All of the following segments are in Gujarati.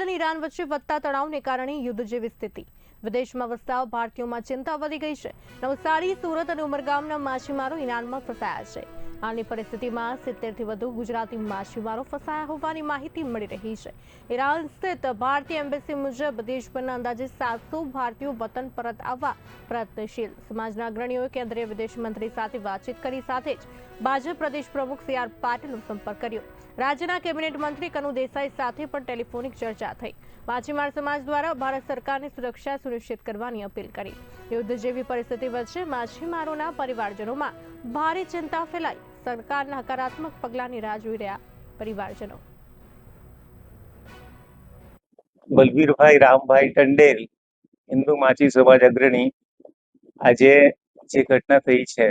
ઈરાન વચ્ચે વધતા તણાવને કારણે યુદ્ધ જેવી સ્થિતિ. વિદેશમાં વસતા ભારતીયોમાં ચિંતા વધી ગઈ છે. નવસારી, સુરત અને ઉમરગામના માછીમારો ઈરાનમાં ફસાયા છે. હાલની પરિસ્થિતિમાં 70થી વધુ ગુજરાતી માછીમારો ફસાયા હોવાની માહિતી મળી રહી છે. ઈરાન સ્થિત ભારતીય એમ્બેસી મુજબ દેશભરના અંદાજે 700 ભારતીયો વતન પરત આવવા પ્રયત્નશીલ. સમાજના અગ્રણીઓએ કેન્દ્રીય વિદેશ મંત્રી સાથે વાતચીત કરી, સાથે જ ભાજપ પ્રદેશ પ્રમુખ CR પાટીલનો સંપર્ક કર્યો. રાજ્યના કેબિનેટ મંત્રી કનુ દેસાઈ સાથે પણ ટેલિફોનિક ચર્ચા થઈ. માછીમાર સમાજ દ્વારા ભારત સરકારની સુરક્ષા સુનિશ્ચિત કરવાની અપીલ કરી. યુદ્ધ જેવી પરિસ્થિતિ વચ્ચે માછીમારોના પરિવારજનોમાં ભારે ચિંતા ફેલાઈ. સરકારના હકારાત્મક પગલાંની રાહ જોઈ રહ્યા પરિવારજનો. બલવીરભાઈ રામભાઈ ટંડેલ, હિન્દુ માછી સમાજ અગ્રણી. આજે જે ઘટના થઈ છે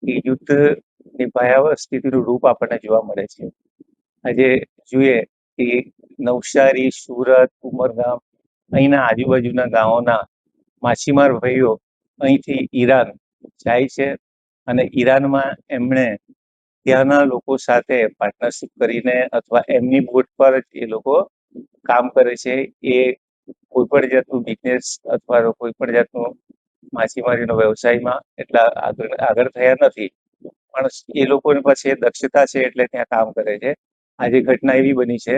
એ યુદ્ધની ભયાવહ સ્થિતિનું રૂપ આપણને જોવા મળે છે. આજે જોઈએ કે નવસારી, સુરત, ઉમરગામ અહીંના આજુબાજુના ગામોના માછીમાર ભાઈઓ અહીંથી ઈરાન જાય છે અને ઈરાનમાં એમણે ત્યાંના લોકો સાથે પાર્ટનરશિપ કરીને અથવા એમની બોટ પર જ એ લોકો કામ કરે છે. એ કોઈ પણ જાતનું બિઝનેસ અથવા કોઈ પણ જાતનું માછીમારીનો વ્યવસાયમાં એટલા આગળ થયા નથી, પણ એ લોકોની પાસે દક્ષતા છે એટલે ત્યાં કામ કરે છે. આજે ઘટના એવી બની છે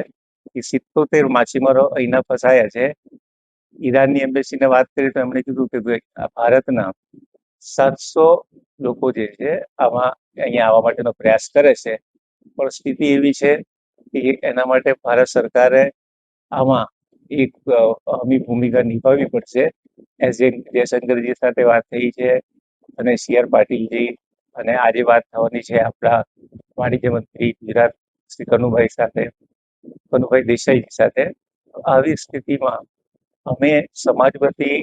કે 77 માછીમારો અહીંના ફસાયા છે. ઈરાનની એમ્બેસીને વાત કરી તો એમણે કીધું કે ભારતના 700 લોકો જે છે આમાં અહીંયા આવવા માટેનો પ્રયાસ કરે છે, પણ સ્થિતિ એવી છે કે એના માટે ભારત સરકારે આમાં એક અહમી ભૂમિકા નિભાવવી પડશે. એઝ એ જયશંકરજી સાથે વાત થઈ છે અને CR પાટીલજી, અને આજે વાત થવાની છે આપણા વાણિજ્ય મંત્રી ગુજરાત શ્રી કનુભાઈ દેસાઈજી સાથે. આવી સ્થિતિમાં અમે સમાજ વતી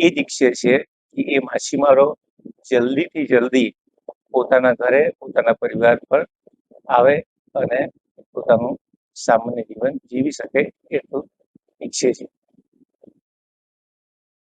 એ જ ઈચ્છીએ છીએ કે એ માછીમારો જલ્દીથી જલ્દી પોતાના ઘરે, પોતાના પરિવાર પર આવે અને પોતાનું સામાન્ય જીવન જીવી શકે એટલું ઈચ્છીએ છીએ.